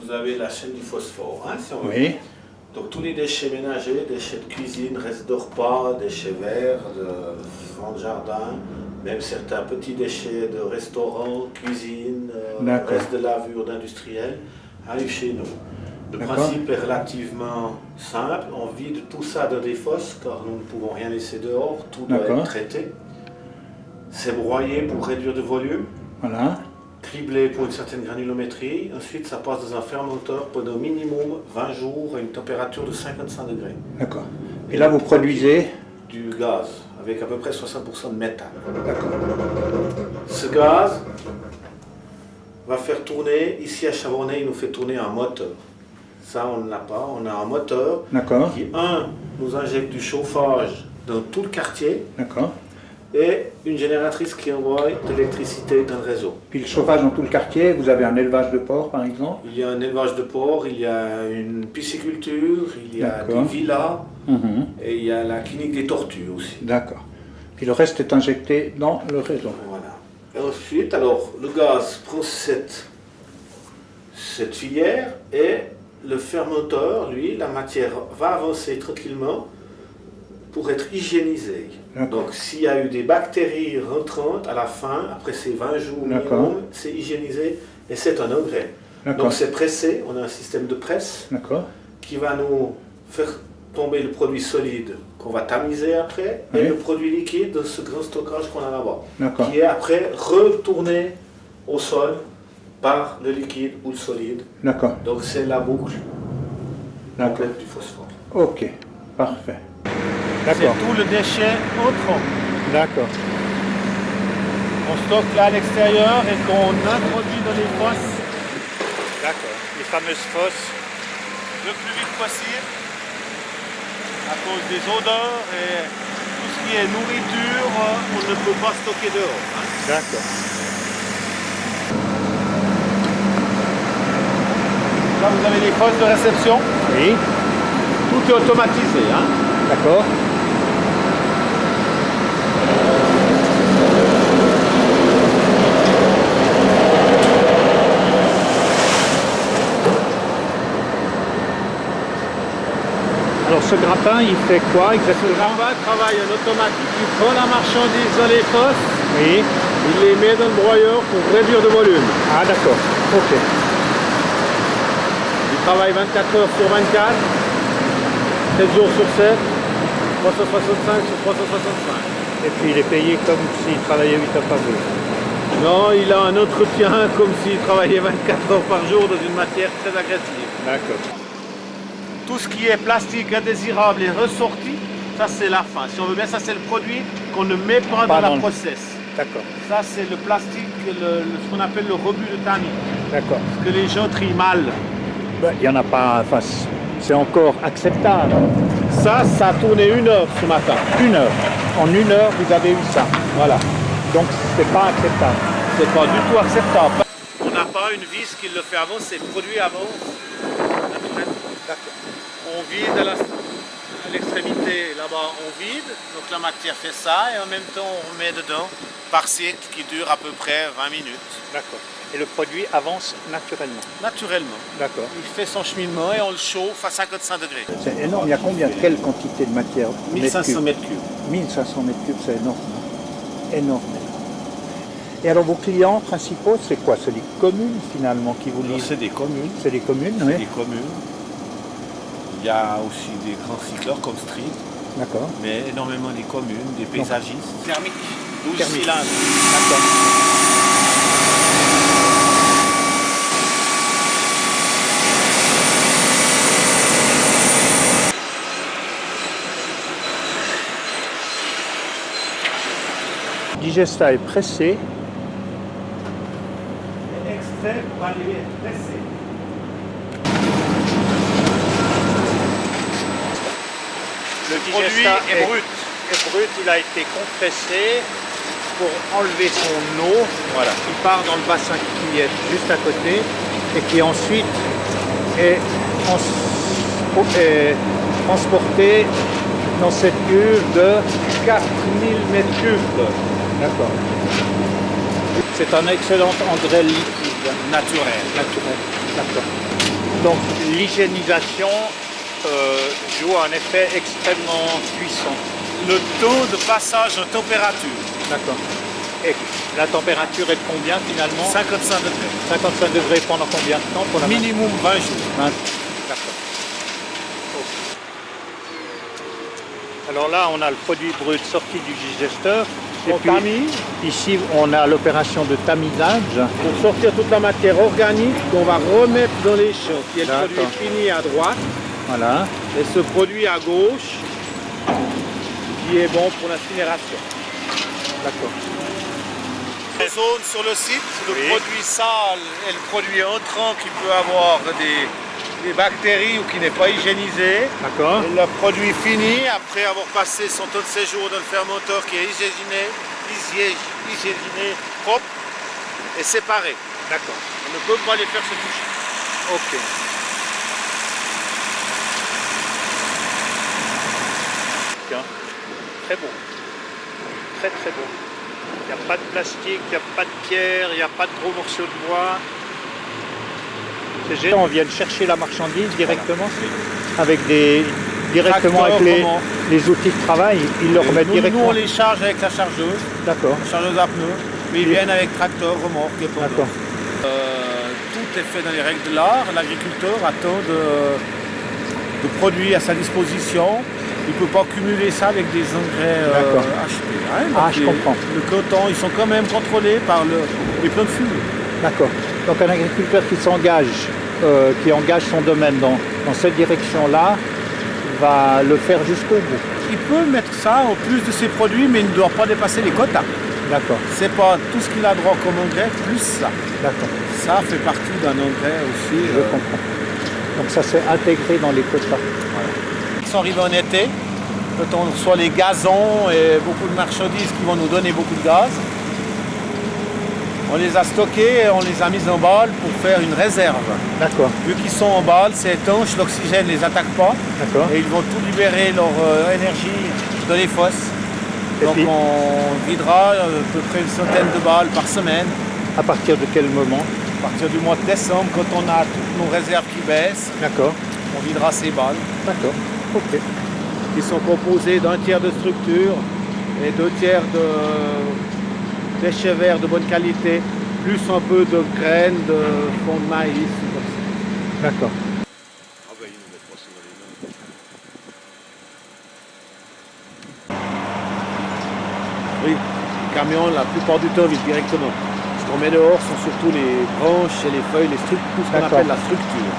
vous avez la chaîne du phosphore, hein, si on veut. Oui. Donc tous les déchets ménagers, déchets de cuisine, restes de repas, déchets verts, de fond de jardin, même certains petits déchets de restaurants, cuisine, restes de lavure d'industriels, arrivent chez nous. Le principe est relativement simple, on vide tout ça dans des fosses, car nous ne pouvons rien laisser dehors, tout doit être traité. C'est broyé pour réduire de volume. Voilà. Criblé pour une certaine granulométrie. Ensuite, ça passe dans un fermenteur pendant au minimum 20 jours à une température de 55 degrés. D'accord. Et là, vous produisez du gaz avec à peu près 60% de méthane. D'accord. Ce gaz va faire tourner, ici à Chavronnet, il nous fait tourner un moteur. Ça, on ne l'a pas. On a un moteur qui, nous injecte du chauffage dans tout le quartier. D'accord. Et une génératrice qui envoie de l'électricité dans le réseau. Puis le chauffage dans tout le quartier, vous avez un élevage de porcs par exemple? Il y a un élevage de porcs, il y a une pisciculture, il y a des villas, et il y a la clinique des tortues aussi. D'accord. Puis le reste est injecté dans le réseau. Voilà. Et ensuite, alors, le gaz prend cette filière et le fermenteur, lui, la matière va avancer tranquillement pour être hygiénisé. Donc s'il y a eu des bactéries rentrantes à la fin, après ces 20 jours minimum, c'est hygiénisé et c'est un engrais. Donc c'est pressé, on a un système de presse qui va nous faire tomber le produit solide qu'on va tamiser après et le produit liquide de ce grand stockage qu'on a là-bas, qui est après retourné au sol par le liquide ou le solide. Donc c'est la boucle complète du phosphore. Ok, parfait. C'est tout le déchet entrant. D'accord. On stocke là à l'extérieur et qu'on introduit dans les fosses. D'accord. Les fameuses fosses. Le plus vite possible. À cause des odeurs et tout ce qui est nourriture, on ne peut pas stocker dehors. Hein. D'accord. Là vous avez les fosses de réception. Oui. Tout est automatisé. Hein. D'accord. Alors ce grappin, il fait quoi exactement? Ce grappin travaille en automatique, il prend la marchandise dans les fosses, il les met dans le broyeur pour réduire de volume. Ah d'accord, ok. Il travaille 24 heures sur 24, 7 jours sur 7, 365 sur 365. Et puis il est payé comme s'il travaillait 8 heures par jour? Non, il a un entretien comme s'il travaillait 24 heures par jour dans une matière très agressive. D'accord. Tout ce qui est plastique indésirable est ressorti, ça c'est la fin. Si on veut bien, ça c'est le produit qu'on ne met pas dans la process. D'accord. Ça c'est le plastique, ce qu'on appelle le rebut de tamis. D'accord. Ce que les gens trient mal. Ben, il n'y en a pas, enfin, c'est encore acceptable. Ça a tourné 1 heure ce matin. 1 heure. En 1 heure, vous avez eu ça. Voilà. Donc c'est pas acceptable. C'est pas du tout acceptable. On n'a pas une vis qui le fait avant, c'est produit avant. D'accord. On vide à l'extrémité, là-bas on vide, donc la matière fait ça et en même temps on remet dedans par cycle qui dure à peu près 20 minutes. D'accord. Et le produit avance naturellement? Naturellement. D'accord. Il fait son cheminement et on le chauffe à 55 degrés. C'est énorme, il y a combien? Quelle quantité de matière? 1500 mètres cubes. 1500 mètres cubes, c'est énorme. Énorme. Et alors vos clients principaux, c'est quoi? C'est des communes finalement qui vous livrent? C'est des communes. C'est des communes, oui. C'est des communes. Il y a aussi des grands cycleurs comme Street. D'accord. Mais énormément des communes, des paysagistes. Thermique. 12 cylindres. D'accord. Digesta est pressé. Et extrait pour aller être pressé. Le digesta est brut. Il a été compressé pour enlever son eau. Voilà. Il part dans le bassin qui est juste à côté et qui ensuite est transporté dans cette cuve de 4000 m3. D'accord. C'est un excellent engrais liquide naturel. D'accord. Donc l'hygiénisation joue un effet extrêmement puissant. Le taux de passage de température. D'accord. Et la température est de combien finalement? 55 degrés. 55 degrés pendant combien de temps pour la Minimum 20 jours. D'accord. Alors là, on a le produit brut sorti du digesteur. Et On puis, tamise ici, on a l'opération de tamisage. pour sortir toute la matière organique qu'on va remettre dans les champs, qui est le D'accord. produit fini à droite, Voilà. et ce produit à gauche, qui est bon pour l'incinération. D'accord. Les zones sur le site, le Oui. produit sale et le produit entrant qui peut avoir des bactéries ou qui n'est pas hygiénisé. D'accord. Et le produit fini, après avoir passé son temps de séjour dans le fermenteur qui est hygiéniné, propre et séparé. D'accord. On ne peut pas les faire se toucher. Ok. Tiens, très beau. Très très beau. Il n'y a pas de plastique, il n'y a pas de pierre, il n'y a pas de gros morceaux de bois. C'est génial. On vient chercher la marchandise directement avec directement Tracteur, avec remorque. les outils de travail. Ils le remettent Nous, directement. on les charge avec la chargeuse, D'accord. la chargeuse à pneus, mais ils viennent avec tracteur, remorque et tout. D'accord. Tout est fait dans les règles de l'art. L'agriculteur a tant de produits à sa disposition. Il ne peut pas cumuler ça avec des engrais D'accord. achetés. Hein. Ah, Donc, je comprends. Le coton, ils sont quand même contrôlés par les plans de fumier. D'accord. Donc un agriculteur qui s'engage, qui engage son domaine dans cette direction-là, va le faire jusqu'au bout. Il peut mettre ça en plus de ses produits, mais il ne doit pas dépasser les quotas. D'accord. C'est pas tout ce qu'il a droit comme engrais, plus ça. D'accord. Ça fait partie d'un engrais aussi. Je comprends. Donc ça s'est intégré dans les quotas. Ils sont arrivés en été, quand on reçoit les gazons et beaucoup de marchandises qui vont nous donner beaucoup de gaz. On les a stockés et on les a mis en balle pour faire une réserve. D'accord. Vu qu'ils sont en balle, c'est étanche, l'oxygène ne les attaque pas D'accord. et ils vont tout libérer leur énergie dans les fosses. Et Donc puis on videra à peu près une centaine de balles par semaine. à partir de quel moment? À partir du mois de décembre, quand on a toutes nos réserves qui baissent, D'accord. on videra ces balles. D'accord. Ok. Qui sont composés d'un tiers de structure et 2 tiers de déchets verts de bonne qualité, plus un peu de graines, de fond de maïs. Comme ça. D'accord. Oui, les camions, la plupart du temps, vivent directement. Ce qu'on met dehors sont surtout les branches et les feuilles, tout ce qu'on D'accord. appelle la structure.